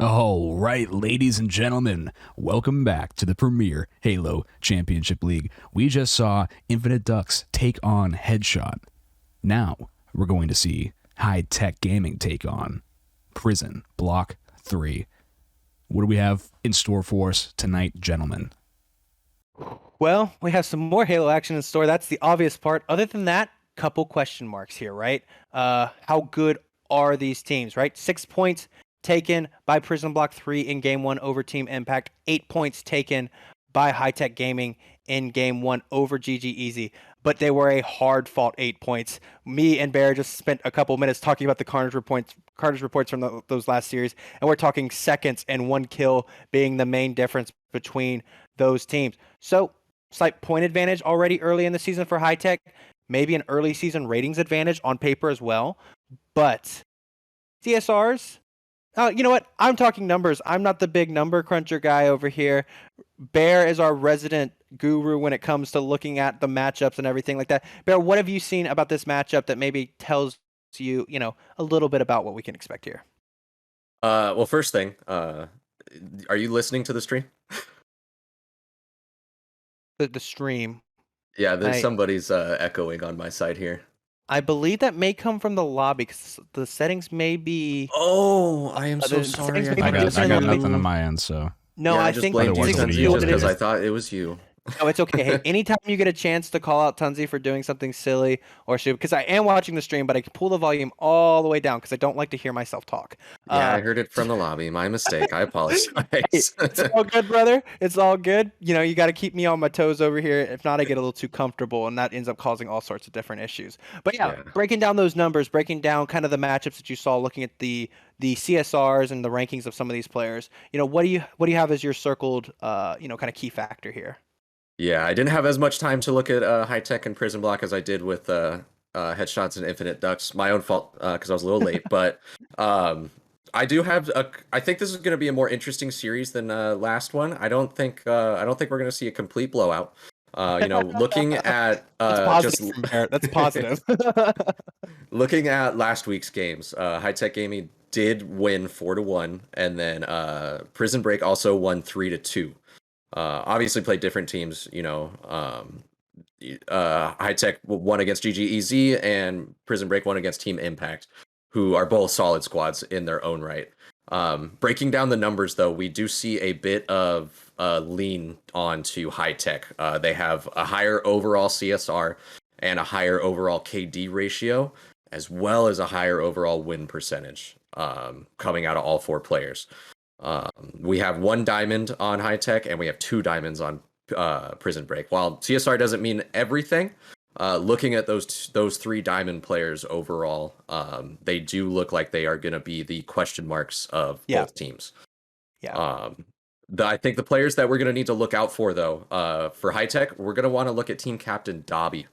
All right, ladies and gentlemen, welcome back to the premier Halo Championship League. We just saw Infinite Ducks take on Headshot. Now we're going to see HiTekk Gaming take on Prison Block 3. What do we have in store for us tonight, gentlemen? Well, we have some more Halo action in store. That's the obvious part. Other than that, couple question marks here, right? How good are these teams, right? 6 points taken by Prison Block 3 in Game 1 over Team Impact. 8 points taken by HiTekk Gaming in Game 1 over GG Easy. But they were a hard-fought 8 points. Me and Bear just spent a couple minutes talking about the Carnage reports from those last series, and we're talking seconds and 1 kill being the main difference between those teams. So, slight point advantage already early in the season for HiTekk, maybe an early season ratings advantage on paper as well. But CSRs, you know what? I'm talking numbers. I'm not the big number cruncher guy over here. Bear is our resident guru when it comes to looking at the matchups and everything like that. Bear, what have you seen about this matchup that maybe tells you, a little bit about what we can expect here? Well, first thing, are you listening to the stream? The stream. Yeah, there's somebody's echoing on my side here. I believe that may come from the lobby because the settings may be. Oh, I am so sorry. I got nothing on my end, so. No, yeah, I just think blamed you, Otherwise, Tunzi, it just is. because I thought it was you. No, it's okay. Hey, anytime you get a chance to call out Tunzi for doing something silly or stupid, because I am watching the stream, but I can pull the volume all the way down because I don't like to hear myself talk. Yeah, I heard it from the lobby. My mistake. I apologize. It's all good, brother. It's all good. You got to keep me on my toes over here. If not, I get a little too comfortable, and that ends up causing all sorts of different issues. But yeah, breaking down those numbers, breaking down kind of the matchups that you saw, looking at the CSRs and the rankings of some of these players. What do you have as your circled, kind of key factor here? Yeah, I didn't have as much time to look at HiTekk and Prison Block as I did with Headshots and Infinite Ducks. My own fault because I was a little late, but I do have I think this is going to be a more interesting series than last one. I don't think we're going to see a complete blowout. Looking at That's positive. Looking at last week's games, HiTekk Gaming did win 4-1, and then Prison Break also won 3-2. Obviously played different teams, HiTekk won against GGEZ and Prison Break won against Team Impact, who are both solid squads in their own right. Breaking down the numbers, though, we do see a bit of lean on to HiTekk. They have a higher overall CSR and a higher overall KD ratio, as well as a higher overall win percentage coming out of all 4 players. We have 1 diamond on HiTekk and we have 2 diamonds on Prison Break. While CSR doesn't mean everything, looking at those 3 diamond players overall, they do look like they are going to be the question marks of both teams. Yeah. I think the players that we're going to need to look out for, though, for HiTekk, we're going to want to look at team captain Dobby.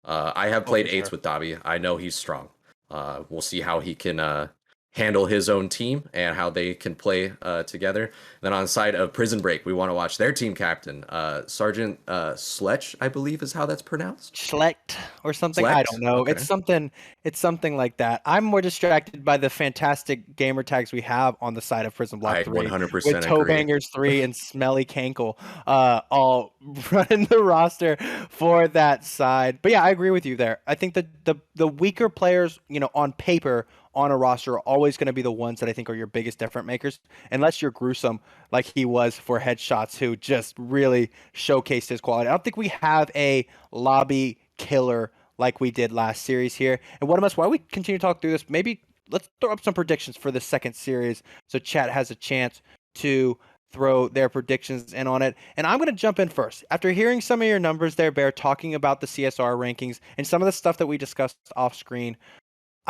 I have played 8s with Dobby. I know he's strong. We'll see how he can handle his own team and how they can play together. Then on the side of Prison Break, we want to watch their team captain, Sergeant Sletch, I believe is how that's pronounced. Schlecht or something. Schlecht? I don't know. Okay. It's something like that. I'm more distracted by the fantastic gamer tags we have on the side of Prison Block 3. 100% with Toe agree. Bangers 3 and Smelly Cankle all running the roster for that side. But yeah, I agree with you there. I think that the weaker players, on paper, on a roster are always going to be the ones that I think are your biggest difference makers, unless you're gruesome like he was for Headshots, who just really showcased his quality. I don't think we have a lobby killer like we did last series here. And while we continue to talk through this, maybe let's throw up some predictions for the second series so chat has a chance to throw their predictions in on it. And I'm going to jump in first. After hearing some of your numbers there, Bear, talking about the CSR rankings and some of the stuff that we discussed off screen,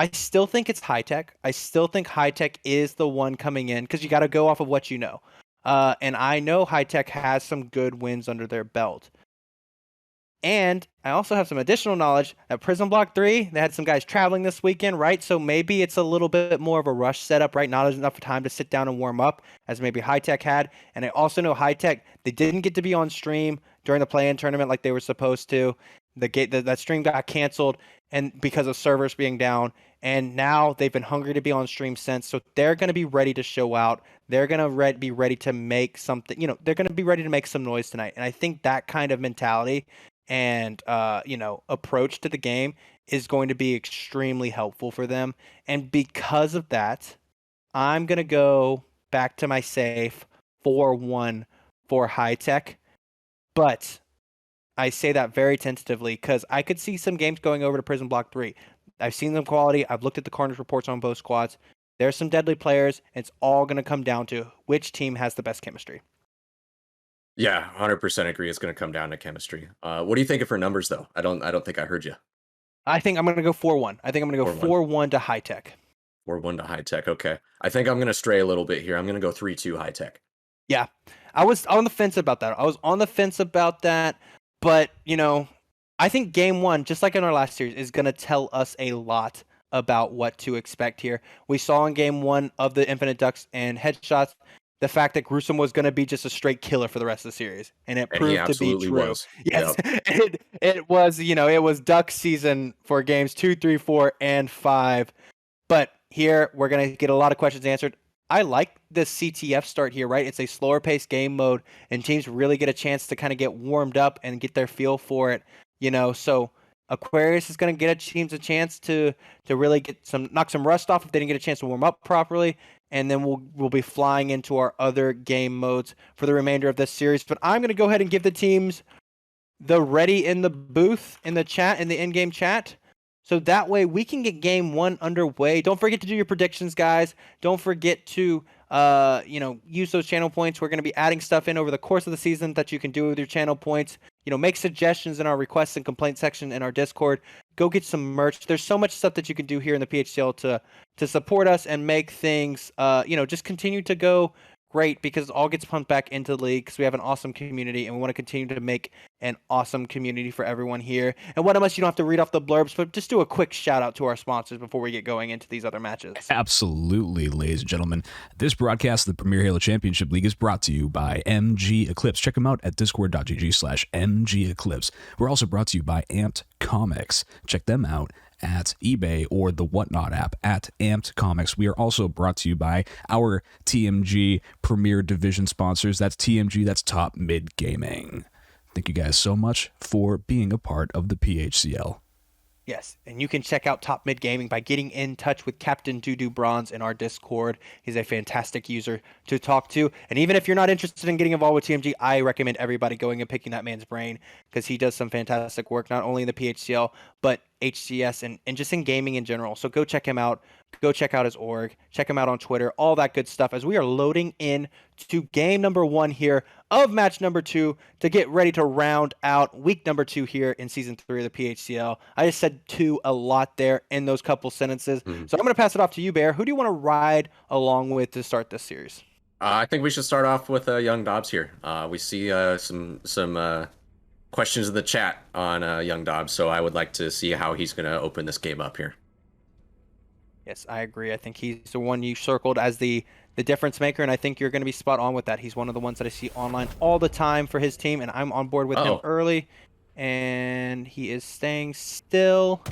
I still think it's HiTekk. I still think HiTekk is the one coming in because you got to go off of what you know. And I know HiTekk has some good wins under their belt. And I also have some additional knowledge that Prison Block 3, they had some guys traveling this weekend, right? So maybe it's a little bit more of a rush setup, right? Not enough time to sit down and warm up as maybe HiTekk had. And I also know HiTekk, they didn't get to be on stream during the play-in tournament like they were supposed to. that stream got canceled and because of servers being down, and now they've been hungry to be on stream since, so they're going to be ready to show out. They're going to be ready to make something, they're going to be ready to make some noise tonight. And I think that kind of mentality and approach to the game is going to be extremely helpful for them. And because of that, I'm going to go back to my safe 4-1 for HiTekk. But I say that very tentatively because I could see some games going over to Prison Block 3. I've seen them quality. I've looked at the Carnage reports on both squads. There's some deadly players. It's all going to come down to which team has the best chemistry. Yeah, 100% agree. It's going to come down to chemistry. What are you thinking for numbers, though? I don't think I heard you. I think I'm going to go 4-1. I think I'm going to go 4-1 to HiTekk. 4-1 to HiTekk. Okay. I think I'm going to stray a little bit here. I'm going to go 3-2 HiTekk. Yeah. I was on the fence about that. But, I think game 1, just like in our last series, is going to tell us a lot about what to expect here. We saw in game 1 of the Infinite Ducks and Headshots the fact that Gruesome was going to be just a straight killer for the rest of the series, and it proved to be true. Yes, yep. It was, it was Duck season for games 2, 3, 4, and 5. But here we're going to get a lot of questions answered. I like the CTF start here, right? It's a slower paced game mode, and teams really get a chance to kind of get warmed up and get their feel for it, So Aquarius is going to get teams a chance to really knock some rust off if they didn't get a chance to warm up properly, and then we'll be flying into our other game modes for the remainder of this series. But I'm going to go ahead and give the teams the ready in the booth, in the chat, in the in-game chat. So that way we can get game 1 underway. Don't forget to do your predictions, guys. Don't forget to use those channel points. We're going to be adding stuff in over the course of the season that you can do with your channel points. Make suggestions in our requests and complaints section in our Discord. Go get some merch. There's so much stuff that you can do here in the PHCL to support us and make things, just continue to go great, because it all gets pumped back into the league because we have an awesome community and we want to continue to make an awesome community for everyone here. And what else, you don't have to read off the blurbs, but just do a quick shout out to our sponsors before we get going into these other matches. Absolutely, ladies and gentlemen. This broadcast of the Premier Halo Championship League is brought to you by MG Eclipse. Check them out at discord.gg/MG Eclipse. We're also brought to you by Amped Comics. Check them out at eBay or the Whatnot app at Amped Comics. We are also brought to you by our TMG Premier Division sponsors. That's TMG, that's Top Mid Gaming. Thank you guys so much for being a part of the PHCL. Yes, and you can check out Top Mid Gaming by getting in touch with Captain Doodoo Bronze in our Discord. He's a fantastic user to talk to. And even if you're not interested in getting involved with TMG, I recommend everybody going and picking that man's brain, because he does some fantastic work, not only in the PHCL, but HCS and just in gaming in general. So go check him out. Go check out his org. Check him out on Twitter. All that good stuff as we are loading in to game number 1 here of match number 2 to get ready to round out week number 2 here in season 3 of the PHCL. I just said 2 a lot there in those couple sentences. So I'm going to pass it off to you, Bear. Who do you want to ride along with to start this series? I think we should start off with Young Dobbs here. We see some questions in the chat on Young Dobbs, so I would like to see how he's going to open this game up here. Yes, I agree. I think he's the one you circled as the difference maker, and I think you're going to be spot on with that. He's one of the ones that I see online all the time for his team, and I'm on board with him early. And he is staying still.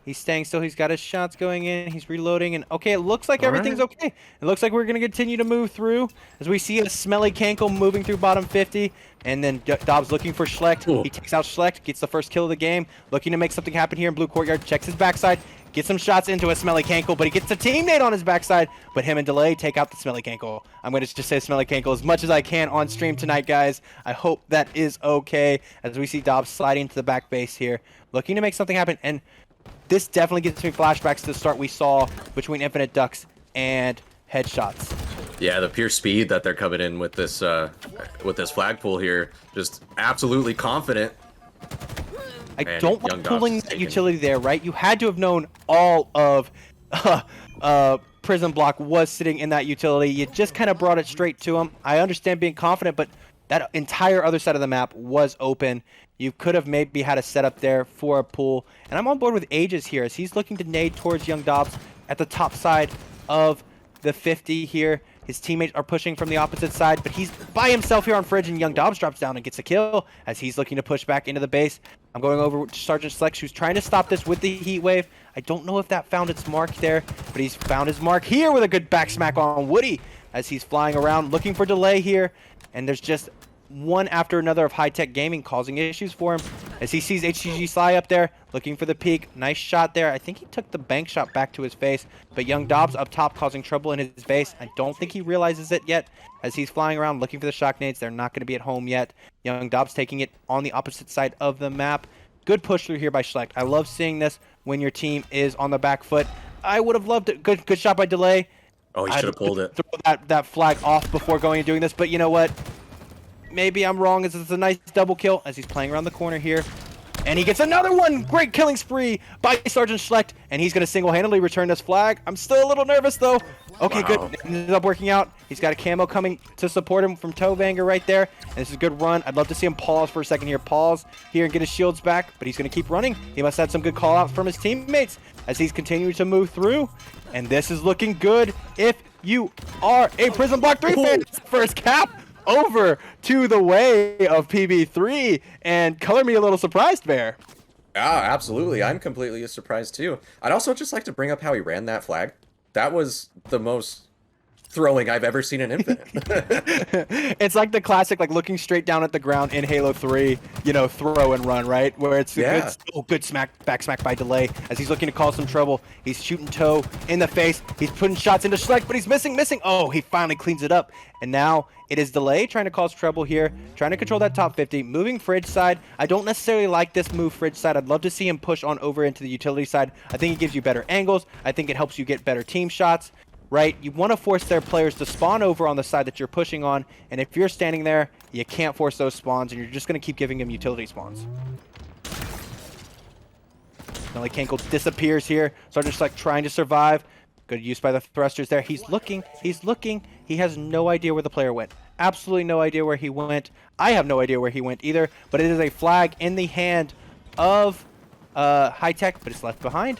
He's staying still. He's got his shots going in. He's reloading. And okay, it looks like everything's okay. It looks like we're going to continue to move through as we see a smelly Cankle moving through bottom 50. And then Dobbs looking for Schlecht. Ooh. He takes out Schlecht, gets the first kill of the game. Looking to make something happen here in Blue Courtyard. Checks his backside. Gets some shots into a smelly Cankle, but he gets a teammate on his backside. But him and Delay take out the smelly Cankle. I'm going to just say smelly Cankle as much as I can on stream tonight, guys. I hope that is okay as we see Dobbs sliding to the back base here. Looking to make something happen. And this definitely gives me flashbacks to the start we saw between Infinite Ducks and Headshots. Yeah, the pure speed that they're coming in with this flagpole here, just absolutely confident. I don't like pulling that utility there, right? You had to have known all of Prison Block was sitting in that utility. You just kind of brought it straight to him. I understand being confident, but that entire other side of the map was open. You could have maybe had a setup there for a pull. And I'm on board with Aegis here as he's looking to nade towards Young Dobbs at the top side of the 50 here. His teammates are pushing from the opposite side, but he's by himself here on Fridge, and Young Dobbs drops down and gets a kill as he's looking to push back into the base. I'm going over to Sergeant Slex, who's trying to stop this with the heat wave. I don't know if that found its mark there, but he's found his mark here with a good back smack on Woody as he's flying around looking for delay here. And there's just one after another of HiTekk Gaming causing issues for him as he sees HGG Sly up there looking for the peak. Nice shot there. I think he took the bank shot back to his face, but Young Dobbs up top causing trouble in his base. I don't think he realizes it yet as he's flying around looking for the shock nades. They're not going to be at home yet. Young Dobbs taking it on the opposite side of the map. Good push through here by Schlecht. I love seeing this when your team is on the back foot. I would have loved it. Good shot by Delay. Oh, he should have pulled it. Throw that flag off before going and doing this, but you know what? Maybe I'm wrong, as it's a nice double kill as he's playing around the corner here. And he gets another one! Great killing spree by Sergeant Schlecht, and he's going to single-handedly return this flag. I'm still a little nervous, though. Okay, Wow. good. Ended up working out. He's got a camo coming to support him from Tovanger right there. And this is a good run. I'd love to see him pause for a second here. Pause here and get his shields back, but he's going to keep running. He must have had some good call-outs from his teammates as he's continuing to move through. And this is looking good if you are a Prison Block 3 fan. First cap over to the way of PB3, and color me a little surprised, Bear. Yeah, absolutely. I'm completely surprised too. I'd also just like to bring up how he ran that flag. That was the most throwing I've ever seen in Infinite. It's like the classic, like looking straight down at the ground in Halo 3, you know, throw and run, right? Where it's a good back smack by Delay as he's looking to cause some trouble. He's shooting toe in the face. He's putting shots into Schlecht, but he's missing. Oh, he finally cleans it up. And now it is Delay trying to cause trouble here, trying to control that top 50, moving Fridge side. I don't necessarily like this move, Fridge side. I'd love to see him push on over into the utility side. I think it gives you better angles. I think it helps you get better team shots. Right, you want to force their players to spawn over on the side that you're pushing on, and if you're standing there, you can't force those spawns, and you're just going to keep giving them utility spawns. Smelly Cankle disappears here. Sergeant Schlecht trying to survive. Good use by the thrusters there. He's looking. He has no idea where the player went. Absolutely no idea where he went. I have no idea where he went either, but it is a flag in the hand of HiTekk, but it's left behind.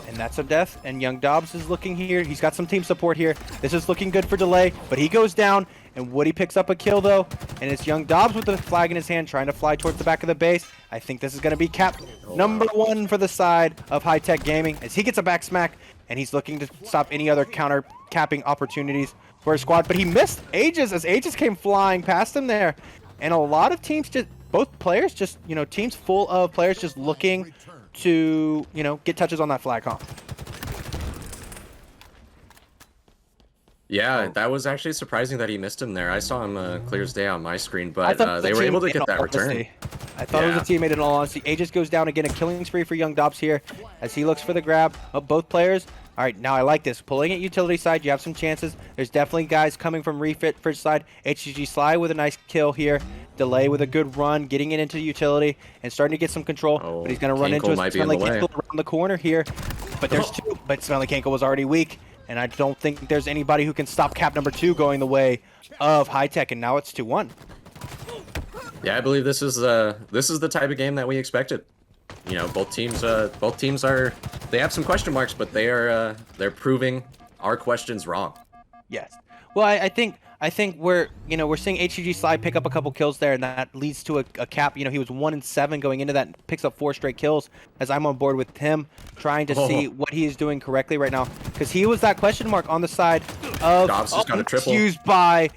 And that's a death, and Young Dobbs is looking here. He's got some team support here. This is looking good for Delay, but he goes down, and Woody picks up a kill, though. And it's Young Dobbs with the flag in his hand, trying to fly towards the back of the base. I think this is going to be cap number 1 for the side of HiTekk Gaming, as he gets a back smack, and he's looking to stop any other counter capping opportunities for his squad. But he missed Aegis, as Aegis came flying past him there. And a lot of teams just, both players just, you know, teams full of players just looking to, you know, get touches on that flag, huh? Yeah, that was actually surprising that he missed him there. I saw him clear as day on my screen, but they were able to get that return. I thought it was a teammate in all honesty. Aegis goes down again, a killing spree for Young Dobbs here as he looks for the grab of both players. All right, now I like this. Pulling at utility side, you have some chances. There's definitely guys coming from refit fridge side. HGG Sly with a nice kill here. Delay with a good run, getting it into utility and starting to get some control. But he's going to run into a Smelly Cankle around the corner here. But there's two. But Smelly Cankle was already weak. And I don't think there's anybody who can stop cap number 2 going the way of HiTekk. And now it's 2-1. Yeah, I believe this is the type of game that we expected. You know, both teams are, they have some question marks, but they're proving our questions wrong. Yes. Well, I think we're seeing HGG Sly pick up a couple kills there, and that leads to a cap. You know, he was 1-7 going into that, and picks up 4 straight kills. As I'm on board with him, trying to see what he is doing correctly right now, because he was that question mark on the side of Dobbs just got a triple used by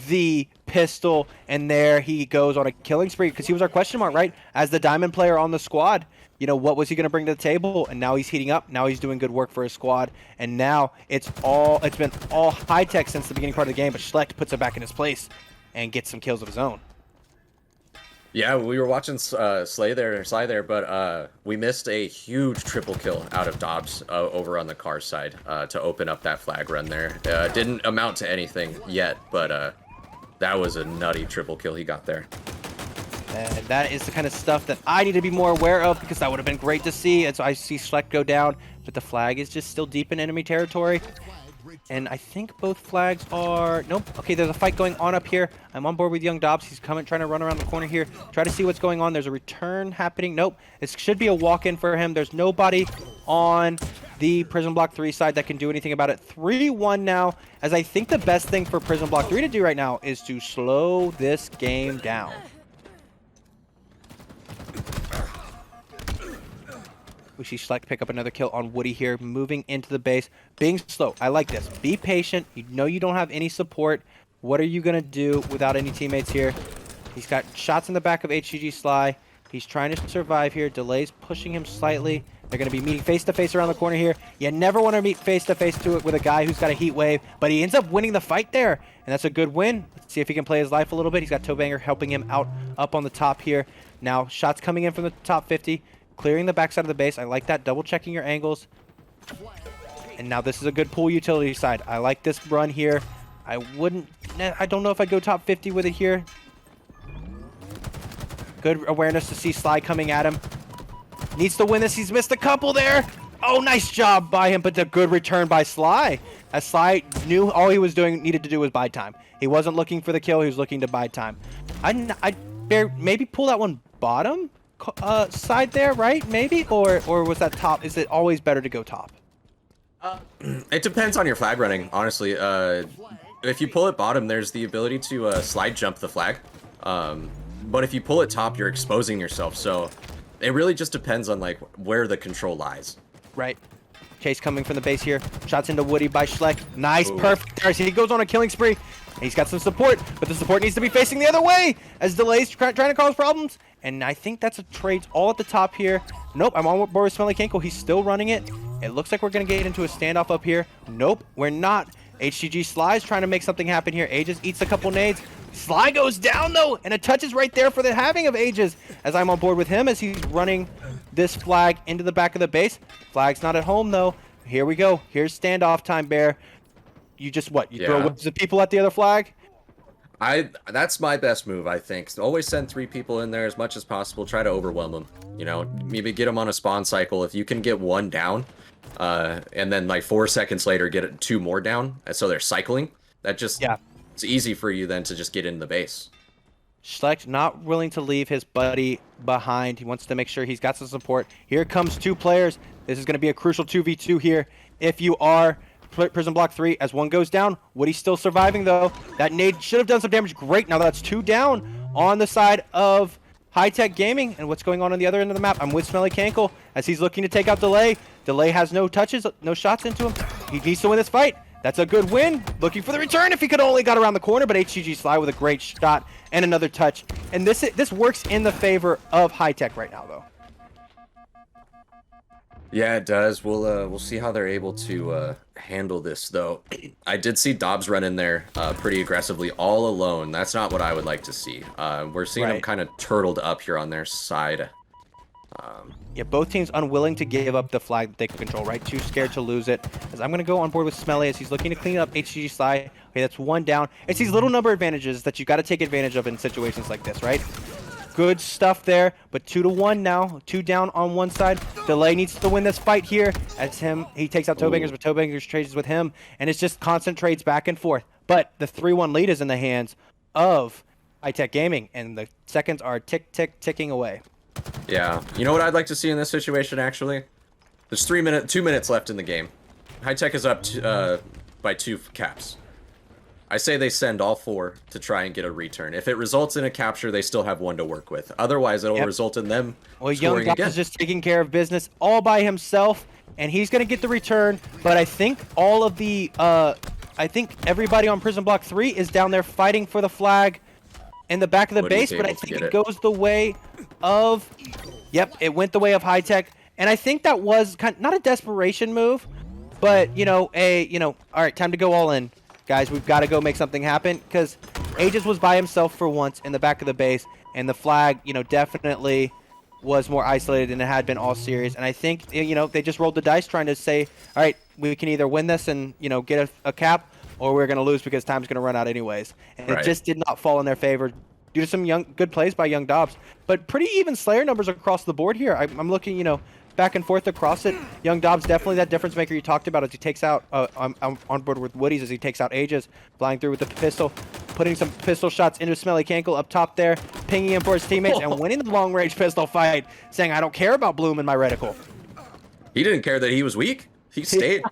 the pistol, and there he goes on a killing spree because he was our question mark, right? As the diamond player on the squad, you know, what was he going to bring to the table? And now he's heating up. Now he's doing good work for his squad. And now it's been all HiTekk since the beginning part of the game, but Schlecht puts it back in his place and gets some kills of his own. Yeah, we were watching Sly there, but we missed a huge triple kill out of Dobbs over on the car side to open up that flag run there. Didn't amount to anything yet, but that was a nutty triple kill he got there. And that is the kind of stuff that I need to be more aware of, because that would have been great to see. And so I see Schlecht go down, but the flag is just still deep in enemy territory. And I think both flags are... Nope. Okay, there's a fight going on up here. I'm on board with Young Dobbs. He's trying to run around the corner here. Try to see what's going on. There's a return happening. Nope. This should be a walk-in for him. There's nobody on the Prison Block 3 side that can do anything about it. 3-1 now, as I think the best thing for Prison Block 3 to do right now is to slow this game down. We see Schleck pick up another kill on Woody here, moving into the base, being slow. I like this. Be patient. You know you don't have any support. What are you going to do without any teammates here? He's got shots in the back of HGG Sly. He's trying to survive here. Delay's pushing him slightly. They're going to be meeting face-to-face around the corner here. You never want to meet face-to-face to it with a guy who's got a heat wave, but he ends up winning the fight there, and that's a good win. Let's see if he can play his life a little bit. He's got Toebanger helping him out up on the top here. Now, shots coming in from the top 50, clearing the backside of the base. I like that, double-checking your angles. And now this is a good pull utility side. I like this run here. I don't know if I'd go top 50 with it here. Good awareness to see Sly coming at him. Needs to win this. He's missed a couple there. Oh, nice job by him, but a good return by Sly. As Sly knew all he was needed to do was buy time. He wasn't looking for the kill. He was looking to buy time. I'd maybe pull that one bottom side there, right? Maybe? Or was that top? Is it always better to go top? It depends on your flag running, honestly. If you pull it bottom, there's the ability to slide jump the flag. But if you pull it top, you're exposing yourself. So it really just depends on like where the control lies. Right. Chase coming from the base here. Shots into Woody by Schleck. Nice, Ooh. perfect. There, he goes on a killing spree. He's got some support, but the support needs to be facing the other way as Delay's trying to cause problems. And I think that's a trade all at the top here. Nope, I'm on board with Smelly Kinkle. He's still running it. It looks like we're going to get into a standoff up here. Nope, we're not. HGG Sly's trying to make something happen here. Aegis eats a couple nades. Sly goes down, though, and a touch is right there for the having of Aegis, as I'm on board with him as he's running this flag into the back of the base. Flag's not at home, though. Here we go. Here's standoff time, Bear. You just what? You throw whips of people at the other flag? That's my best move, I think. So always send 3 people in there as much as possible. Try to overwhelm them. You know, maybe get them on a spawn cycle. If you can get 1 down, and then like 4 seconds later get 2 more down, and so they're cycling. That just it's easy for you then to just get in the base. Schleck not willing to leave his buddy behind. He wants to make sure he's got some support. Here comes 2 players. This is going to be a crucial 2v2 here. If you are Prison Block 3, as one goes down, Woody's still surviving though. That nade should have done some damage. Great. Now that's 2 down on the side of HiTekk Gaming. And what's going on the other end of the map? I'm with Smelly Cankle as he's looking to take out Delay. Delay has no touches, no shots into him. He needs to win this fight. That's a good win. Looking for the return if he could only got around the corner, but HGG Sly with a great shot and another touch. And this works in the favor of HiTekk right now, though. Yeah, it does. We'll see how they're able to handle this, though. I did see Dobbs run in there pretty aggressively all alone. That's not what I would like to see. We're seeing them kind of turtled up here on their side. Yeah, both teams unwilling to give up the flag that they can control, right? Too scared to lose it. As I'm going to go on board with Smelly as he's looking to clean up HGG Sly. Okay, that's 1 down. It's these little number advantages that you got to take advantage of in situations like this, right? Good stuff there, but 2-1 now. 2 down on one side. Delay needs to win this fight here as he takes out Toebangers, but Toebangers trades with him, and it's just constant trades back and forth. But the 3-1 lead is in the hands of HiTekk Gaming, and the seconds are ticking away. Yeah, you know what I'd like to see in this situation, actually? There's 2 minutes left in the game. HiTekk is up by 2 caps. I say they send all 4 to try and get a return. If it results in a capture, they still have 1 to work with. Otherwise, it'll result in them scoring Young again. is just taking care of business all by himself, and he's going to get the return. But I think all of the, I think everybody on Prison Block 3 is down there fighting for the flag in the back of the base. But I think it goes the way of, it went the way of HiTekk, and I think that was not a desperation move, but all right, time to go all in. Guys, we've got to go make something happen because Aegis was by himself for once in the back of the base, and the flag, definitely was more isolated than it had been all series. And I think, they just rolled the dice trying to say, all right, we can either win this and, get a cap, or we're going to lose because time's going to run out anyways. And it just did not fall in their favor due to some good plays by Young Dobbs. But pretty even Slayer numbers across the board here. I'm looking, back and forth across it. Young Dobbs definitely that difference maker you talked about as he takes out, I'm on board with Woody's as he takes out Aegis, flying through with the pistol, putting some pistol shots into Smelly Cankle up top there, pinging him for his teammates, and winning the long-range pistol fight, saying, I don't care about Bloom in my reticle. He didn't care that he was weak. He stayed.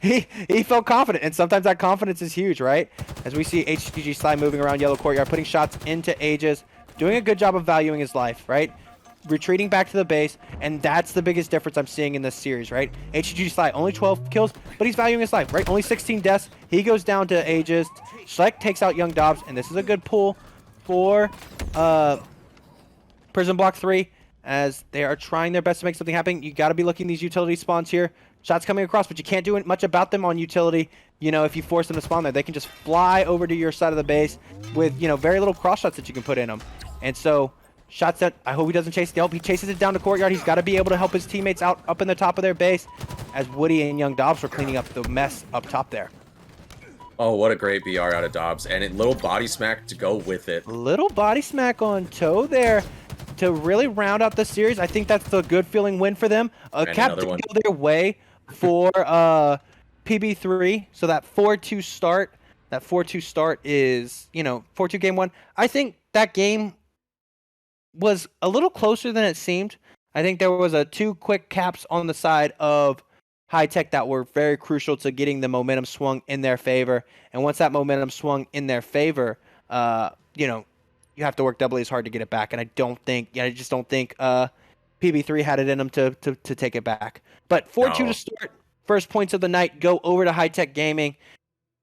he felt confident, and sometimes that confidence is huge, right? As we see HGG Sly moving around Yellow Courtyard, putting shots into Aegis, doing a good job of valuing his life, right? retreating back to the base, and that's the biggest difference I'm seeing in this series, right? HG Sly, only 12 kills, but he's valuing his life, right? Only 16 deaths. He goes down to Aegis. Schleck takes out Young Dobbs, and this is a good pull for Prison Block 3, as they are trying their best to make something happen. You got to be looking these utility spawns here. Shots coming across, but you can't do much about them on utility. You know, if you force them to spawn there, they can just fly over to your side of the base with, you know, very little cross shots that you can put in them. And so, shots that I hope he doesn't chase the help. He chases it down to courtyard. He's got to be able to help his teammates out up in the top of their base, as Woody and Young Dobbs were cleaning up the mess up top there. Oh, what a great BR out of Dobbs, and a little body smack to go with it. Little body smack on toe there to really round out the series. I think that's a good feeling win for them. Cap did go their way for PB3, so that 4-2 start. That 4-2 start is, you know, 4-2 game one. I think that game was a little closer than it seemed. I think there was two quick caps on the side of HiTekk that were very crucial to getting the momentum swung in their favor. And once that momentum swung in their favor, you know, you have to work doubly as hard to get it back. And I just don't think PB3 had it in them to take it back. But 4-2 to start. First points of the night go over to HiTekk Gaming.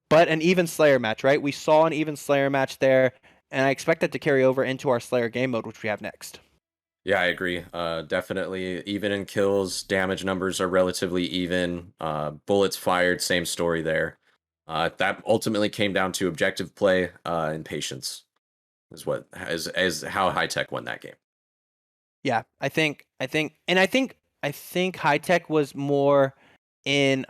But an even Slayer match, right? We saw an even Slayer match there, and I expect that to carry over into our Slayer game mode, which we have next. Yeah, I agree. Definitely even in kills, damage numbers are relatively even. Bullets fired, same story there. That ultimately came down to objective play and patience, is how HiTekk won that game. Yeah, I think HiTekk was more in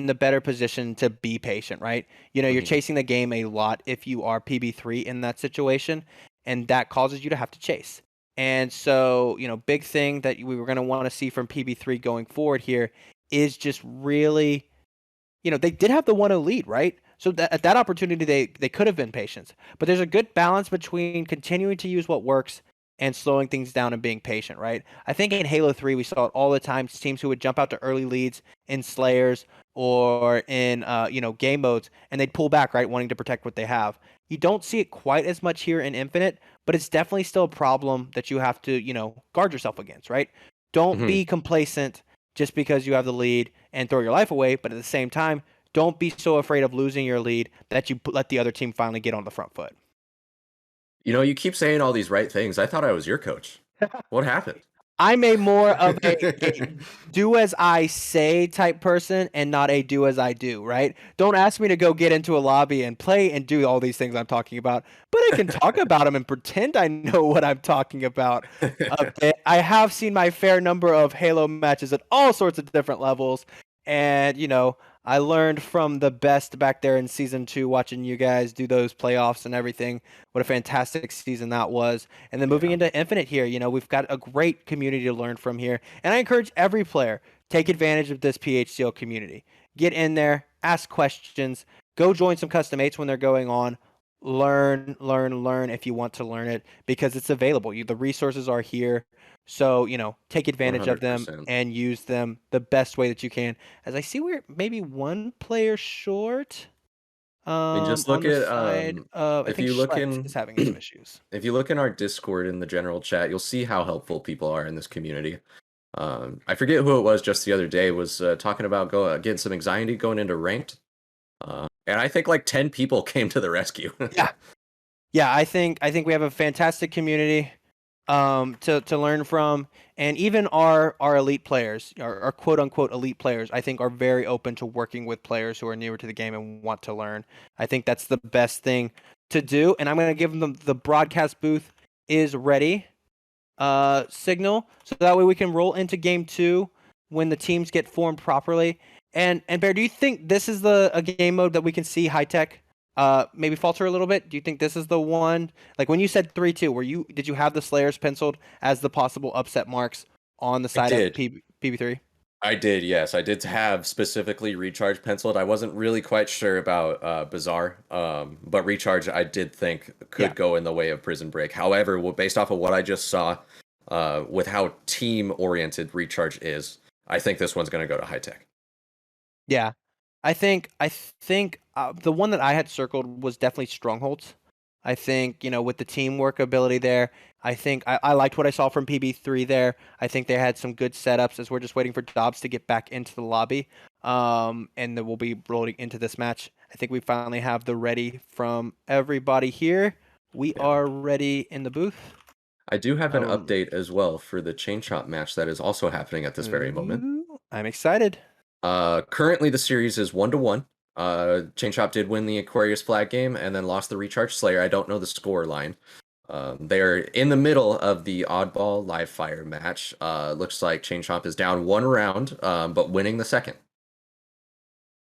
the better position to be patient, right? You know, you're chasing the game a lot if you are PB3 in that situation, and that causes you to have to chase. And so, you know, big thing that we were going to want to see from PB3 going forward here is just really, you know, they did have the 1-0 lead, right? So at that opportunity, they could have been patient. But there's a good balance between continuing to use what works and slowing things down and being patient, right? I think in Halo 3, we saw it all the time, teams who would jump out to early leads in Slayers or in, you know, game modes, and they'd pull back, right, wanting to protect what they have. You don't see it quite as much here in Infinite, but it's definitely still a problem that you have to, you know, guard yourself against, right? Don't be complacent just because you have the lead and throw your life away, but at the same time, don't be so afraid of losing your lead that you let the other team finally get on the front foot. You know, you keep saying all these right things. I thought I was your coach. What happened? I'm a more of a do as I say type person and not a do as I do, right? Don't ask me to go get into a lobby and play and do all these things I'm talking about, but I can talk about them and pretend I know what I'm talking about a bit. I have seen my fair number of Halo matches at all sorts of different levels, and, you know, I learned from the best back there in season 2, watching you guys do those playoffs and everything. What a fantastic season that was. And then moving into Infinite here, you know, we've got a great community to learn from here. And I encourage every player, take advantage of this PHCL community. Get in there, ask questions, go join some custom 8s when they're going on. Learn if you want to learn it, because it's available. The resources are here. So, you know, take advantage 100%. Of them and use them the best way that you can. As I see, we're maybe one player short. I mean, just look at if you look in is having some issues. If you look in our Discord in the general chat, you'll see how helpful people are in this community. I forget who it was just the other day was talking about getting some anxiety going into ranked, and I think like 10 people came to the rescue. Yeah. I think we have a fantastic community to learn from, and even our elite players, our quote unquote elite players, I think are very open to working with players who are newer to the game and want to learn. I think that's the best thing to do, and I'm going to give them the broadcast booth is ready signal, so that way we can roll into game 2 when the teams get formed properly. And Bear, do you think this is a game mode that we can see HiTekk maybe falter a little bit? Do you think this is the one? Like when you said 3-2, did you have the Slayers penciled as the possible upset marks on the side of PB3? I did, yes. I did have specifically Recharge penciled. I wasn't really quite sure about Bazaar, but Recharge I did think could go in the way of Prison Break. However, based off of what I just saw, with how team-oriented Recharge is, I think this one's going to go to HiTekk. Yeah. I think the one that I had circled was definitely Strongholds. I think, with the teamwork ability there, I think I liked what I saw from PB3 there. I think they had some good setups as we're just waiting for Dobbs to get back into the lobby. And then we'll be rolling into this match. I think we finally have the ready from everybody here. We are ready in the booth. I do have an update as well for the Chain Chomp match that is also happening at this very moment. I'm excited. Currently the series is 1-1. Chain Chomp did win the Aquarius flag game and then lost the Recharge Slayer. I don't know the score line. They're in the middle of the Oddball live fire match. Looks like Chain Chomp is down 1 round, but winning the second.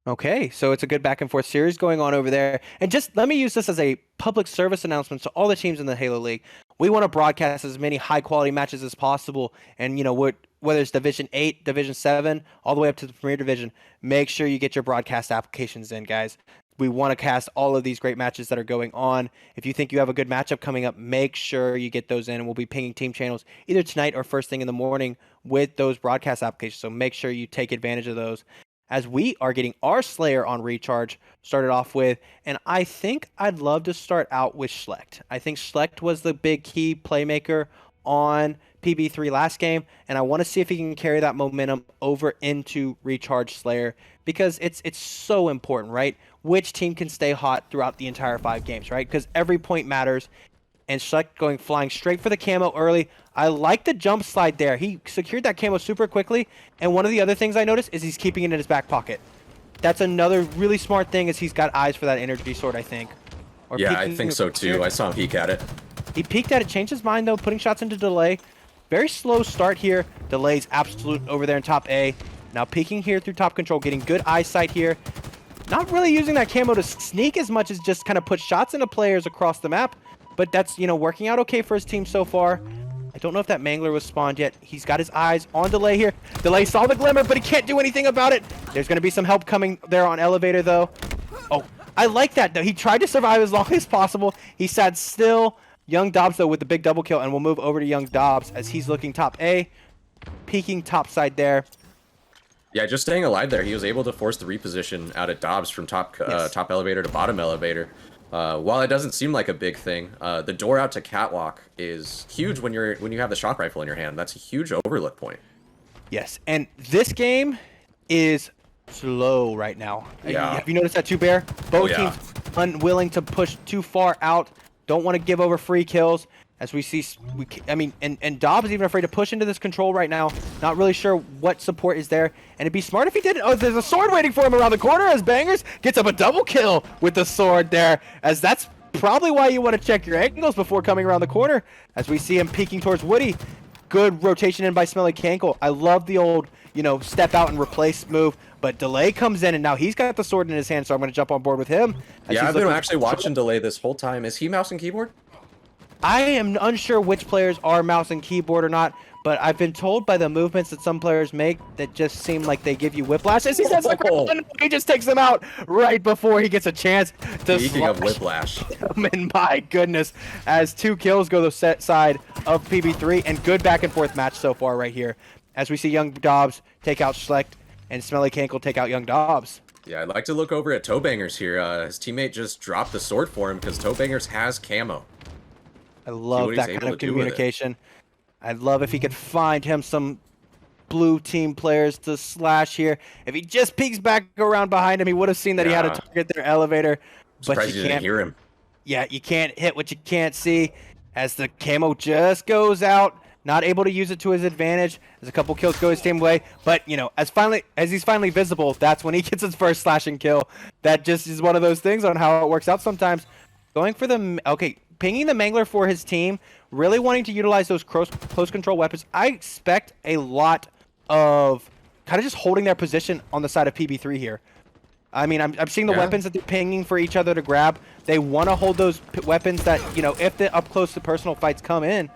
Okay, so it's a good back and forth series going on over there. And just let me use this as a public service announcement to all the teams in the Halo League. We want to broadcast as many high quality matches as possible. And whether it's Division 8, Division 7, all the way up to the Premier Division, make sure you get your broadcast applications in, guys. We want to cast all of these great matches that are going on. If you think you have a good matchup coming up, make sure you get those in. And we'll be pinging team channels either tonight or first thing in the morning with those broadcast applications. So make sure you take advantage of those, as we are getting our Slayer on Recharge started off with. And I think I'd love to start out with Schlecht. I think Schlecht was the big key playmaker on PB3 last game, and I want to see if he can carry that momentum over into Recharge Slayer, because it's so important, right? Which team can stay hot throughout the entire 5 games, right? Because every point matters. And Schlecht flying straight for the camo early. I like the jump slide there. He secured that camo super quickly. And one of the other things I noticed is he's keeping it in his back pocket. That's another really smart thing, is he's got eyes for that energy sword, I think. Or yeah, I think so too. I saw him peek at it. He peeked at it, changed his mind though, putting shots into Delay. Very slow start here. Delay's absolute over there in top A. Now peeking here through top control, getting good eyesight here. Not really using that camo to sneak as much as just kind of put shots into players across the map. But that's, working out okay for his team so far. I don't know if that Mangler was spawned yet. He's got his eyes on Delay here. Delay saw the glimmer, but he can't do anything about it. There's going to be some help coming there on Elevator, though. Oh, I like that, though. He tried to survive as long as possible. He sat still. Young Dobbs, though, with the big double kill, and we'll move over to Young Dobbs as he's looking top A. Peeking top side there. Yeah, just staying alive there. He was able to force the reposition out at Dobbs from top elevator to bottom elevator. While it doesn't seem like a big thing, the door out to Catwalk is huge when you have the shock rifle in your hand. That's a huge overlook point. Yes, and this game is slow right now. Yeah. Have you noticed that too, Bear? Both teams unwilling to push too far out. Don't want to give over free kills. As we see, and Dobbs is even afraid to push into this control right now. Not really sure what support is there. And it'd be smart if he did it. Oh, there's a sword waiting for him around the corner as Bangers gets up a double kill with the sword there. As that's probably why you want to check your angles before coming around the corner. As we see him peeking towards Woody. Good rotation in by Smelly Cankle. I love the old, step out and replace move. But Delay comes in, and now he's got the sword in his hand, so I'm going to jump on board with him. Yeah, I've been actually watching Delay this whole time. Is he mouse and keyboard? I am unsure which players are mouse and keyboard or not, but I've been told by the movements that some players make that just seem like they give you whiplash. As he says, he just takes them out right before he gets a chance to Speaking of whiplash. And my goodness, as 2 kills go the set side of PB3, and good back and forth match so far right here. As we see Young Dobbs take out Schlecht and Smelly Cankle take out Young Dobbs. Yeah, I'd like to look over at Toebangers here. His teammate just dropped the sword for him because Toebangers has camo. I love that kind of communication. I'd love if he could find him some blue team players to slash here. If he just peeks back around behind him, he would have seen that he had a target there, Elevator. But you didn't hear him. Yeah, you can't hit what you can't see. As the camo just goes out, not able to use it to his advantage. As a couple kills go his team way, but as he's finally visible, that's when he gets his first slashing kill. That just is one of those things on how it works out sometimes. Going for the pinging the Mangler for his team, really wanting to utilize those close control weapons. I expect a lot of kind of just holding their position on the side of PB3 here. I mean, I'm seeing the weapons that they're pinging for each other to grab. They want to hold those weapons that, if the up close to personal fights come in,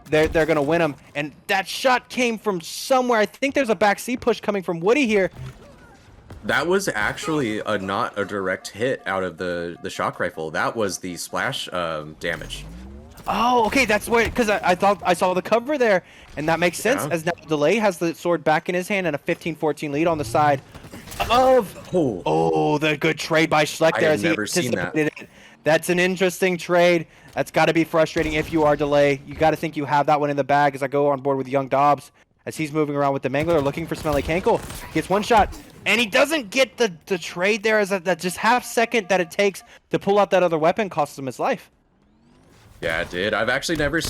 they're going to win them. And that shot came from somewhere. I think there's a back C push coming from Woody here. That was actually not a direct hit out of the shock rifle. That was the splash damage. Oh, okay, that's where, because I thought I saw the cover there, and that makes sense, as now Delay has the sword back in his hand and a 15-14 lead on the side of... Oh, the good trade by Schlecht there. I have never seen that. That's an interesting trade. That's got to be frustrating if you are Delay. You got to think you have that one in the bag as I go on board with Young Dobbs as he's moving around with the Mangler, looking for Smelly Cankle. Gets one shot, and he doesn't get the trade there as that just half second that it takes to pull out that other weapon costs him his life. Yeah, it did. I've actually never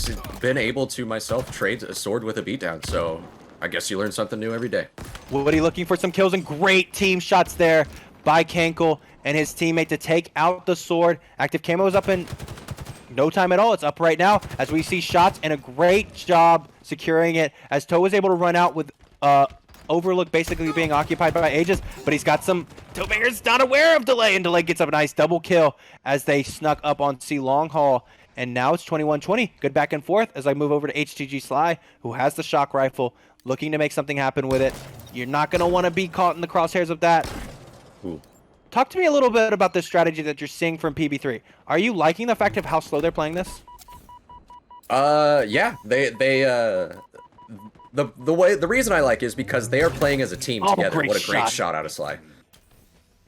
been able to myself trade a sword with a beatdown, so I guess you learn something new every day. Woody looking for some kills and great team shots there by Cankle and his teammate to take out the sword. Active camo is up in no time at all. It's up right now as we see shots and a great job securing it as Toe was able to run out with Overlook basically being occupied by Aegis, but he's got some Toebinger's not aware of Delay, and Delay gets up a nice double kill as they snuck up on C Long Haul. And now it's 21-20. Good back and forth as I move over to HTG Sly, who has the shock rifle, looking to make something happen with it. You're not going to want to be caught in the crosshairs of that. Ooh. Talk to me a little bit about the strategy that you're seeing from PB3. Are you liking the fact of how slow they're playing this? Yeah. The reason I like is because they are playing as a team together. What a great shot out of Sly.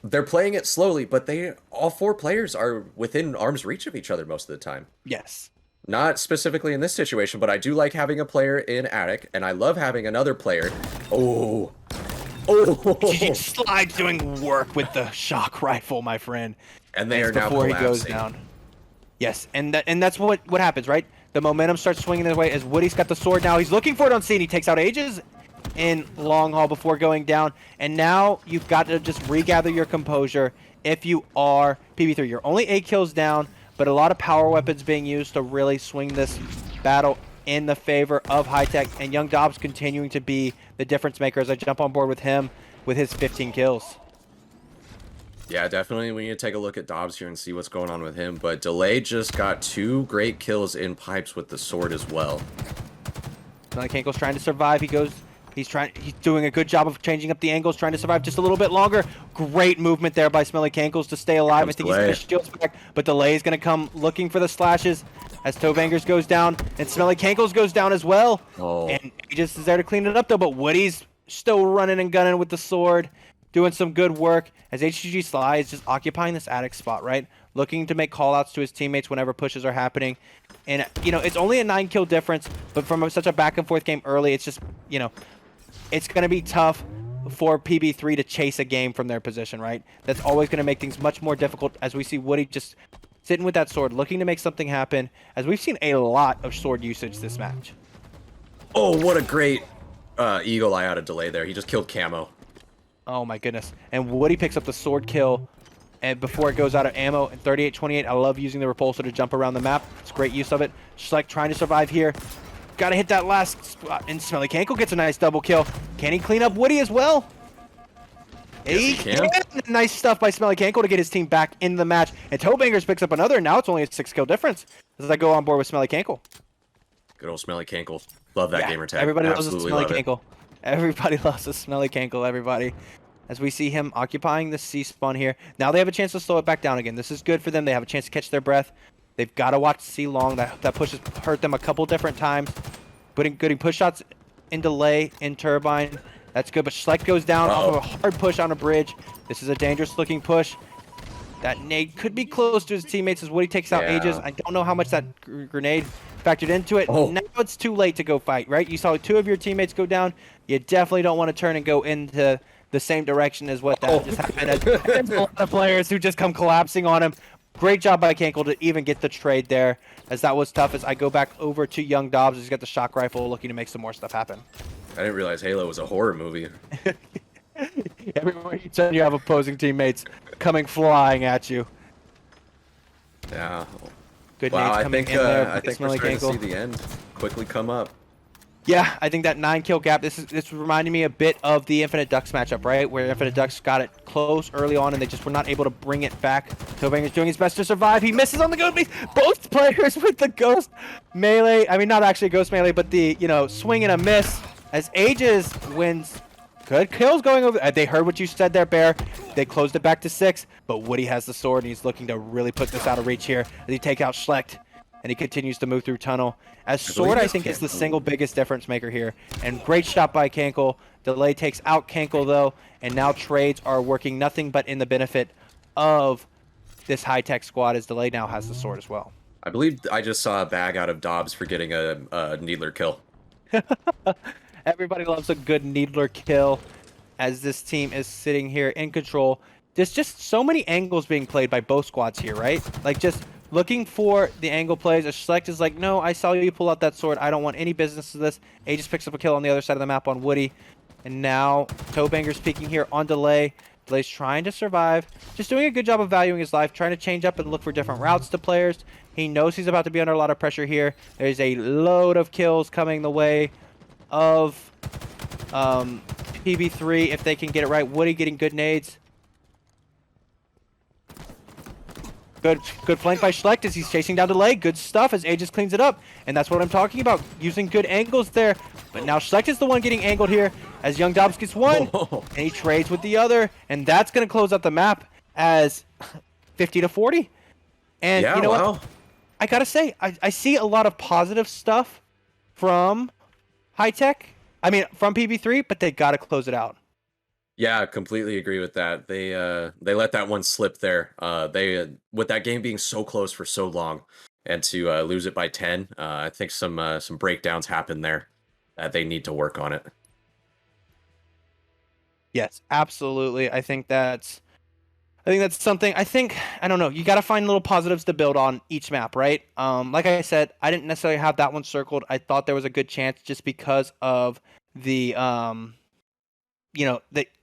They're playing it slowly, but all 4 players are within arm's reach of each other most of the time. Yes. Not specifically in this situation, but I do like having a player in HiTekk, and I love having another player. Oh. Slide's doing work with the shock rifle, my friend. And they are now before collapsing. He goes down. Yes, and that's what happens, right? The momentum starts swinging his way as Woody's got the sword now. He's looking for it on C, and he takes out Aegis in long haul before going down. And now you've got to just regather your composure if you are PB3. You're only 8 kills down, but a lot of power weapons being used to really swing this battle in the favor of HiTekk, and Young Dobbs continuing to be the difference maker as I jump on board with him with his 15 kills. Yeah, definitely we need to take a look at Dobbs here and see what's going on with him, but Delay just got 2 great kills in pipes with the sword as well. Cankle's trying to survive. He's doing a good job of changing up the angles, trying to survive just a little bit longer. Great movement there by Smelly Cankles to stay alive. I think he's going to shield back, but Delay is going to come looking for the slashes as Toebangers goes down, and Smelly Cankles goes down as well. Oh. And he just is there to clean it up, though, but Woody's still running and gunning with the sword, doing some good work as HGG Sly is just occupying this attic spot, right? Looking to make callouts to his teammates whenever pushes are happening. And, it's only a 9-kill difference, but from such a back-and-forth game early, it's just, it's going to be tough for PB3 to chase a game from their position, right? That's always going to make things much more difficult as we see Woody just sitting with that sword, looking to make something happen, as we've seen a lot of sword usage this match. Oh, what a great eagle eye out of Delay there. He just killed Camo. Oh my goodness. And Woody picks up the sword kill and before it goes out of ammo. And 38-28, I love using the repulsor to jump around the map. It's great use of it. Just like trying to survive here. Got to hit that last spot. And Smelly Cankle gets a nice double kill. Can he clean up Woody as well? Yes, he can. Nice stuff by Smelly Cankle to get his team back in the match. And Toebangers picks up another. Now it's only a 6-kill difference as I go on board with Smelly Cankle. Good old Smelly Cankle. Love that gamer tag. Everybody Absolutely loves a Smelly love Cankle. Everybody loves a Smelly Cankle, everybody. As we see him occupying the C spawn here. Now they have a chance to slow it back down again. This is good for them. They have a chance to catch their breath. They've got to watch C long. That push has hurt them a couple different times. Getting push shots in Delay, in Turbine. That's good, but Schleck goes down off of a hard push on a bridge. This is a dangerous looking push. That nade could be close to his teammates as Woody takes out Aegis. I don't know how much that grenade factored into it. Now it's too late to go fight, right? You saw 2 of your teammates go down. You definitely don't want to turn and go into the same direction as what that just happened. There's a lot of players who just come collapsing on him. Great job by Cankle to even get the trade there, as that was tough. As I go back over to Young Dobbs, he's got the shock rifle looking to make some more stuff happen. I didn't realize Halo was a horror movie. Everywhere you turn, you have opposing teammates coming flying at you. Yeah. Good wow, nades coming in there. I think we're starting to see the end quickly come up. Yeah, I think that 9-kill gap, this reminded me a bit of the Infinite Ducks matchup, right? Where Infinite Ducks got it close early on and they just were not able to bring it back. Toebang is doing his best to survive. He misses on the ghost base. Both players with the ghost melee. I mean, not actually ghost melee, but the, swing and a miss as Aegis wins. Good kills going over. They heard what you said there, Bear. They closed it back to 6, but Woody has the sword and he's looking to really put this out of reach here as he takes out Schlecht. And he continues to move through tunnel. As Sword, I think, is the single biggest difference maker here. And great shot by Cankle. Delay takes out Cankle, though. And now trades are working nothing but in the benefit of this HiTekk squad, as Delay now has the sword as well. I believe I just saw a bag out of Dobbs for getting a Needler kill. Everybody loves a good Needler kill, as this team is sitting here in control. There's just so many angles being played by both squads here, right? Like, just looking for the angle plays. A Select is like, no, I saw you pull out that sword. I don't want any business to this. A just picks up a kill on the other side of the map on Woody. And now Toebanger's peeking here on Delay. Delay's trying to survive. Just doing a good job of valuing his life, trying to change up and look for different routes to players. He knows he's about to be under a lot of pressure here. There's a load of kills coming the way of PB3 if they can get it right. Woody getting good nades. Good flank by Schlecht as he's chasing down Delay. Good stuff as Aegis cleans it up. And that's what I'm talking about, using good angles there. But now Schlecht is the one getting angled here as Young Dobbs gets one. And he trades with the other. And that's going to close out the map as 50-40. And Yeah, you know wow. what? I got to say, I see a lot of positive stuff from HiTekk. I mean, from PB3, but they got to close it out. Yeah, completely agree with that. They let that one slip there. With that game being so close for so long, and to lose it by 10, I think some breakdowns happen there that they need to work on it. Yes, absolutely. I think that's something. I don't know. You got to find little positives to build on each map, right? Like I said, I didn't necessarily have that one circled. I thought there was a good chance just because of the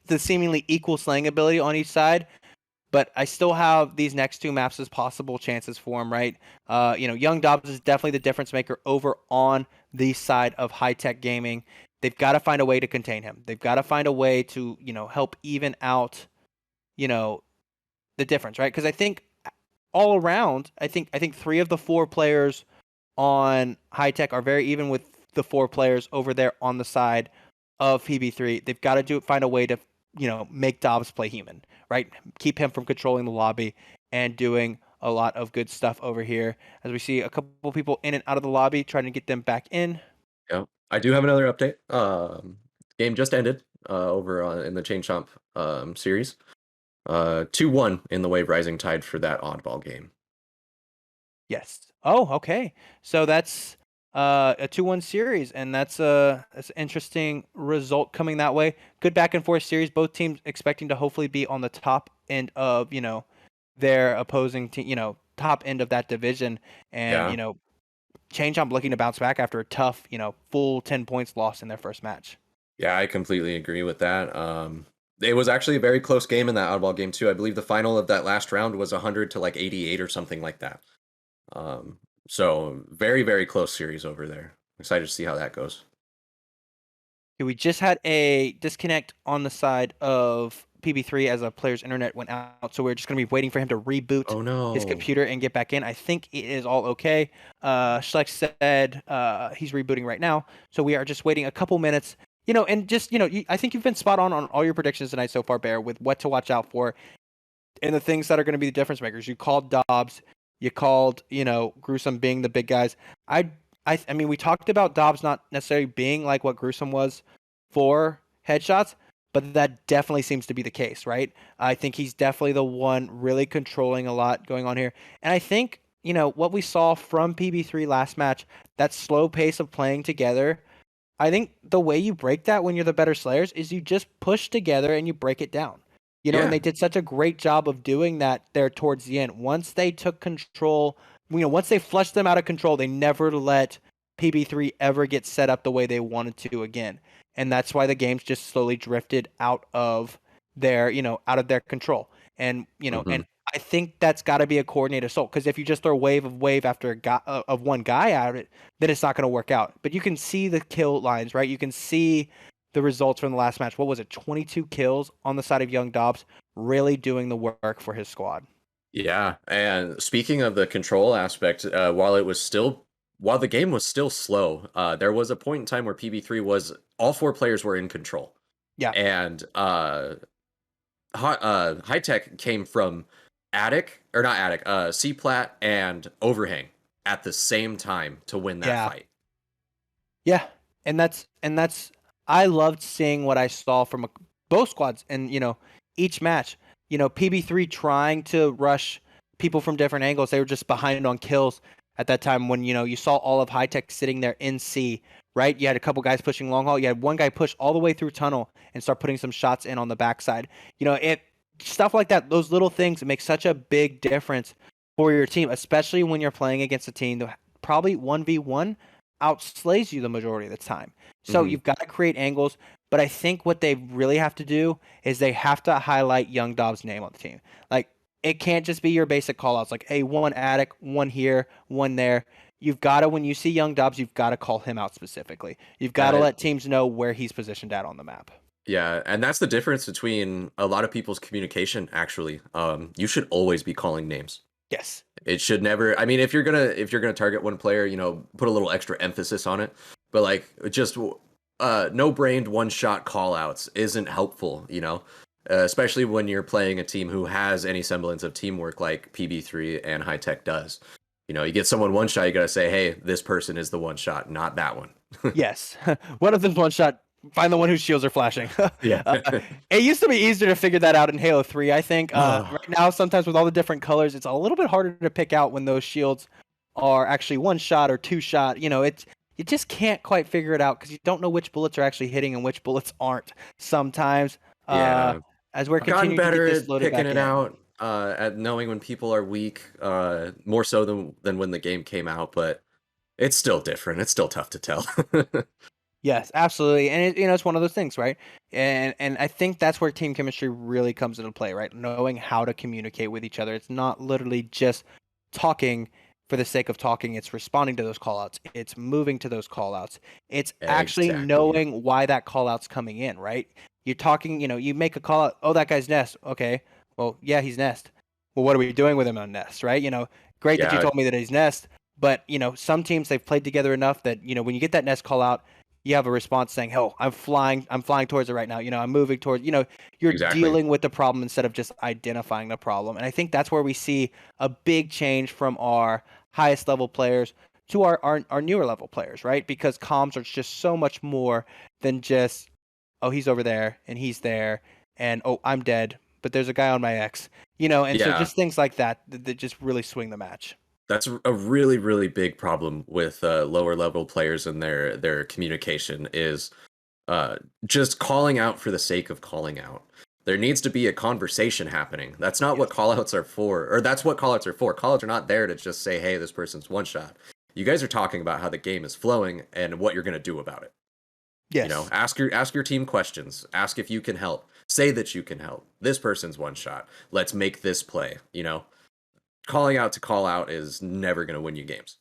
the seemingly equal slaying ability on each side. But I still have these next two maps as possible chances for him, right? Young Dobbs is definitely the difference maker over on the side of HiTekk Gaming. They've got to find a way to contain him. They've got to find a way to, help even out, the difference, right? Because I think all around, I think 3 of the 4 players on HiTekk are very even with the 4 players over there on the side of PB3. They've got to find a way to, make Dobbs play human, right? Keep him from controlling the lobby and doing a lot of good stuff over here. As we see a couple people in and out of the lobby, trying to get them back in. Yeah, I do have another update. Game just ended over in the Chain Chomp series. 2-1 in the Wave Rising Tide for that oddball game. Yes. Oh, okay. So that's a 2-1 series, and that's an interesting result coming that way. Good back and forth series. Both teams expecting to hopefully be on the top end of their opposing team, top end of that division, and Yeah. Chain Chomp looking to bounce back after a tough, full 10 points lost in their first match. Yeah, I completely agree with that. It was actually a very close game in that oddball game too. I believe the final of that last round was 100 to like 88 or something like that. So very, very close series over there. Excited to see how that goes. We just had a disconnect on the side of PB3 as a player's internet went out, so we're just going to be waiting for him to reboot his computer and get back in. I think it is all okay. Schlecht said he's rebooting right now, so we are just waiting a couple minutes. And just, I think you've been spot on all your predictions tonight so far, Bear, with what to watch out for and the things that are going to be the difference makers. You called Dobbs. You called, Gruesome being the big guys. I mean, we talked about Dobbs not necessarily being like what Gruesome was for headshots, but that definitely seems to be the case, right? I think he's definitely the one really controlling a lot going on here. And I think, what we saw from PB3 last match, that slow pace of playing together, I think the way you break that when you're the better slayers is you just push together and you break it down. And they did such a great job of doing that there towards the end. Once they took control, once they flushed them out of control, they never let PB3 ever get set up the way they wanted to again. And that's why the games just slowly drifted out of their control. And, and I think that's got to be a coordinated assault, because if you just throw wave after of one guy at it, then it's not going to work out. But you can see the kill lines, right? You can see the results from the last match. What was it? 22 kills on the side of Young Dobbs, really doing the work for his squad. Yeah, and speaking of the control aspect, while the game was still slow, there was a point in time where PB3 was all 4 players were in control. Yeah. And HiTekk came from C-Plat and Overhang at the same time to win that fight. Yeah, and that's I loved seeing what I saw from both squads, and each match. PB3 trying to rush people from different angles. They were just behind on kills at that time when, you saw all of HiTekk sitting there in C, right? You had a couple guys pushing long haul. You had one guy push all the way through tunnel and start putting some shots in on the backside. Stuff like that, those little things make such a big difference for your team, especially when you're playing against a team that probably 1v1 outslays you the majority of the time. So you've got to create angles, but I think what they really have to do is they have to highlight Young Dobbs' name on the team. Like, it can't just be your basic callouts like, hey, one Attic, one here, one there. You've got to, when you see Young Dobbs, you've got to call him out specifically. You've got to let teams know where he's positioned at on the map. Yeah, and that's the difference between a lot of people's communication, actually. You should always be calling names. Yes. It should never, I mean, if you're gonna target one player, put a little extra emphasis on it. But like just no-brained one-shot call-outs isn't helpful, especially when you're playing a team who has any semblance of teamwork like PB3 and HiTekk does. You get someone one shot, you gotta say, hey, this person is the one shot, not that one. Yes. One of them's one shot. Find the one whose shields are flashing. Yeah. It used to be easier to figure that out in Halo 3, I think. Right now, sometimes with all the different colors, it's a little bit harder to pick out when those shields are actually one shot or two shot. You just can't quite figure it out because you don't know which bullets are actually hitting and which bullets aren't sometimes. Yeah. As we're I've gotten continuing to better get this at loaded picking back it in. out, at knowing when people are weak, more so than when the game came out, but it's still different. It's still tough to tell. Yes, absolutely, and it's one of those things, right? And I think that's where team chemistry really comes into play, right? Knowing how to communicate with each other. It's not literally just talking for the sake of talking. It's responding to those callouts. It's moving to those callouts. It's actually Exactly. knowing why that callout's coming in, right? You're talking, you make a call out. Oh, that guy's Nest. Okay, well, yeah, he's Nest. Well, what are we doing with him on Nest, right? Great that you Yeah, told me that he's Nest, but some teams they've played together enough that when you get that Nest call out, you have a response saying, "Oh, I'm flying towards it right now. I'm moving towards." You're exactly. dealing with the problem instead of just identifying the problem. And I think that's where we see a big change from our highest level players to our newer level players, right? Because comms are just so much more than just, "Oh, he's over there and he's there," and "Oh, I'm dead, but there's a guy on my X." And so Yeah. just things like that just really swing the match. That's a really, really big problem with lower level players and their communication is just calling out for the sake of calling out. There needs to be a conversation happening. That's not what callouts are for, or that's what callouts are for. Callouts are not there to just say, "Hey, this person's one shot." You guys are talking about how the game is flowing and what you're going to do about it. Yes. Ask your team questions. Ask if you can help. Say that you can help. This person's one shot. Let's make this play. Calling out to call out is never going to win you games.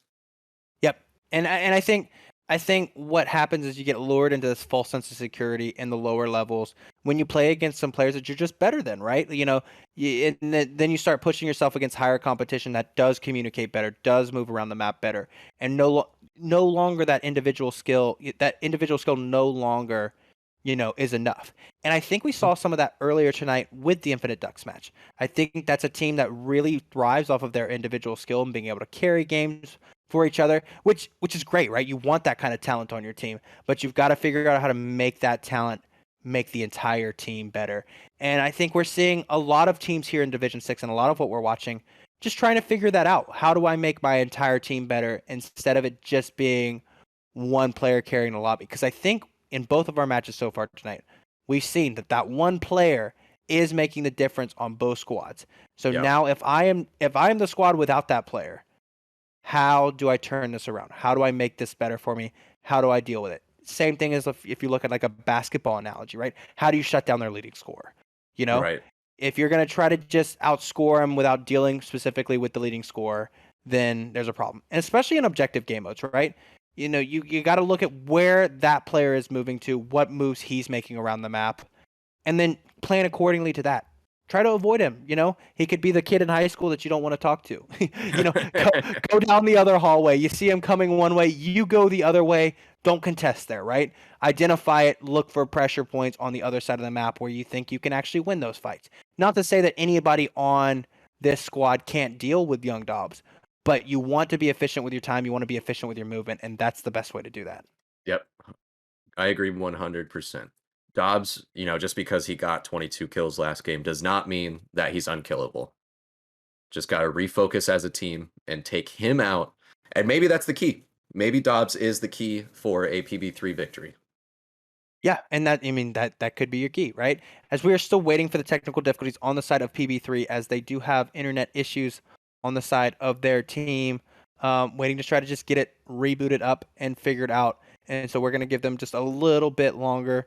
Yep. And I think what happens is you get lured into this false sense of security in the lower levels when you play against some players that you're just better than, right? Then you start pushing yourself against higher competition that does communicate better, does move around the map better, and no longer that individual skill no longer is enough. And I think we saw some of that earlier tonight with the Infinite Ducks match. I think that's a team that really thrives off of their individual skill and being able to carry games for each other, which is great, right? You want that kind of talent on your team, but you've got to figure out how to make that talent make the entire team better. And I think we're seeing a lot of teams here in Division 6 and a lot of what we're watching just trying to figure that out. How do I make my entire team better instead of it just being one player carrying the lobby? Because I think in both of our matches so far tonight, we've seen that one player is making the difference on both squads. So now if I am the squad without that player, how do I turn this around? How do I make this better for me? How do I deal with it? Same thing as if you look at like a basketball analogy, right? How do you shut down their leading scorer? Right. If you're going to try to just outscore them without dealing specifically with the leading scorer, then there's a problem. And especially in objective game modes, right? You got to look at where that player is moving to, what moves he's making around the map, and then plan accordingly to that. Try to avoid him. He could be the kid in high school that you don't want to talk to. Go down the other hallway. You see him coming one way, you go the other way. Don't contest there, right? Identify it. Look for pressure points on the other side of the map where you think you can actually win those fights. Not to say that anybody on this squad can't deal with Young Dobbs, but you want to be efficient with your time. You want to be efficient with your movement, and that's the best way to do that. Yep. I agree 100%. Dobbs, just because he got 22 kills last game does not mean that he's unkillable. Just got to refocus as a team and take him out. And maybe that's the key. Maybe Dobbs is the key for a PB3 victory. Yeah, and that could be your key, right? As we are still waiting for the technical difficulties on the side of PB3, as they do have internet issues on the side of their team, waiting to try to just get it rebooted up and figured out. And so we're going to give them just a little bit longer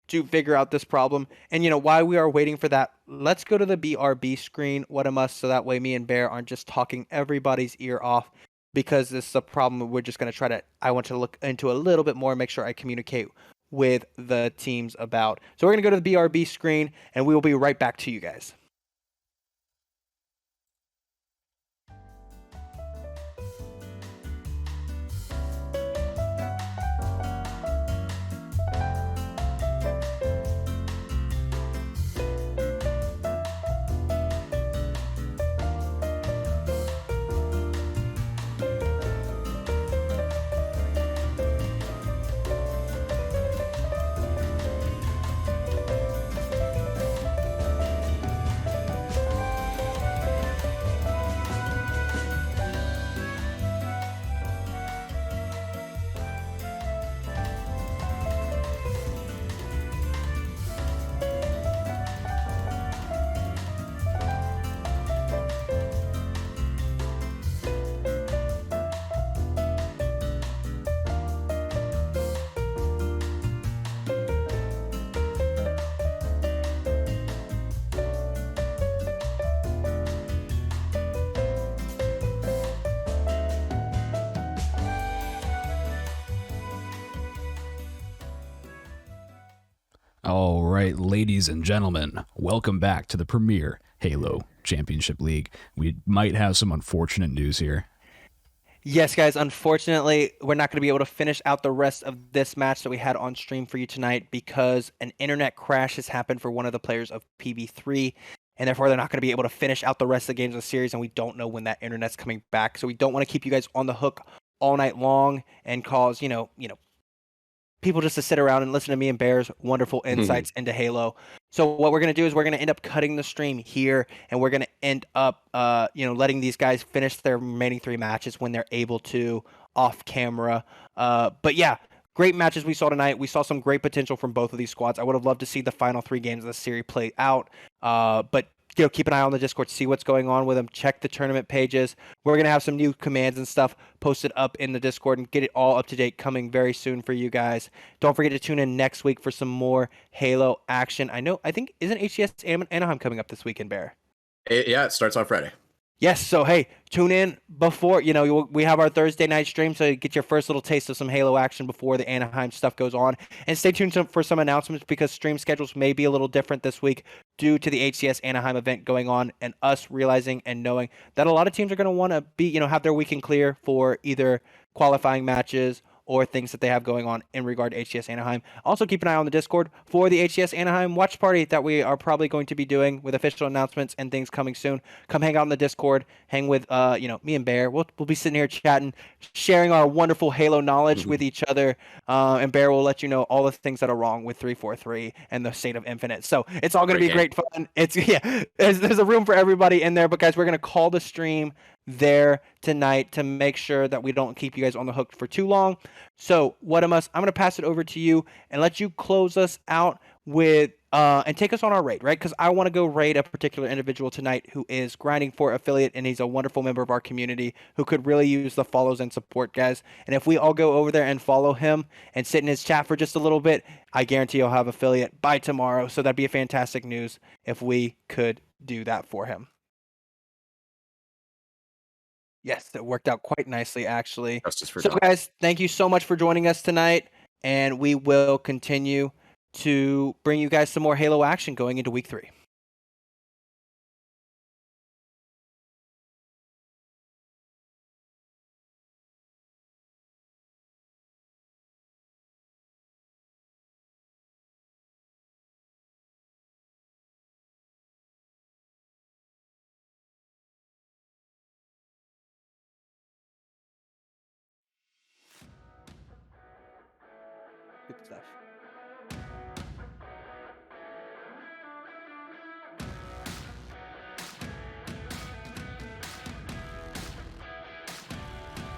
to figure out this problem. And while we are waiting for that, let's go to the BRB screen. What a must, so that way me and Bear aren't just talking everybody's ear off, because this is a problem we're just going to try to, I want to look into a little bit more, make sure I communicate with the teams about. So we're going to go to the BRB screen, and we will be right back to you guys. All right, ladies and gentlemen, welcome back to the Premier Halo Championship League. We might have some unfortunate news here. Yes, guys, unfortunately, we're not going to be able to finish out the rest of this match that we had on stream for you tonight, because an internet crash has happened for one of the players of PB3, and therefore they're not going to be able to finish out the rest of the games of the series, and we don't know when that internet's coming back. So we don't want to keep you guys on the hook all night long and cause, people just to sit around and listen to me and Bear's wonderful insights into Halo. So what we're going to do is we're going to end up cutting the stream here, and we're going to end up, letting these guys finish their remaining 3 matches when they're able to off camera. But yeah, great matches we saw tonight. We saw some great potential from both of these squads. I would have loved to see the final 3 games of the series play out. But keep an eye on the Discord, see what's going on with them. Check the tournament pages. We're going to have some new commands and stuff posted up in the Discord and get it all up to date coming very soon for you guys. Don't forget to tune in next week for some more Halo action. I think, isn't HCS Anaheim coming up this weekend, Bear? It starts on Friday. Yes, so hey, tune in before, we have our Thursday night stream, so you get your first little taste of some Halo action before the Anaheim stuff goes on. And stay tuned for some announcements, because stream schedules may be a little different this week due to the HCS Anaheim event going on, and us realizing and knowing that a lot of teams are going to want to be, have their weekend clear for either qualifying matches or things that they have going on in regard to HCS Anaheim. Also, keep an eye on the Discord for the HCS Anaheim watch party that we are probably going to be doing, with official announcements and things coming soon. Come hang out in the Discord, hang with me and Bear. We'll be sitting here chatting, sharing our wonderful Halo knowledge with each other. And Bear will let you know all the things that are wrong with 343 and the state of Infinite. So it's all going to be great fun. There's a room for everybody in there. But guys, we're going to call the stream there tonight to make sure that we don't keep you guys on the hook for too long. So I'm going to pass it over to you and let you close us out with and take us on our raid, right? Because I want to go raid a particular individual tonight who is grinding for affiliate, and he's a wonderful member of our community who could really use the follows and support, guys. And if we all go over there and follow him and sit in his chat for just a little bit, I guarantee he'll have affiliate by tomorrow. So that'd be a fantastic news if we could do that for him. Yes, it worked out quite nicely, actually. So, guys, thank you so much for joining us tonight, and we will continue to bring you guys some more Halo action going into week 3.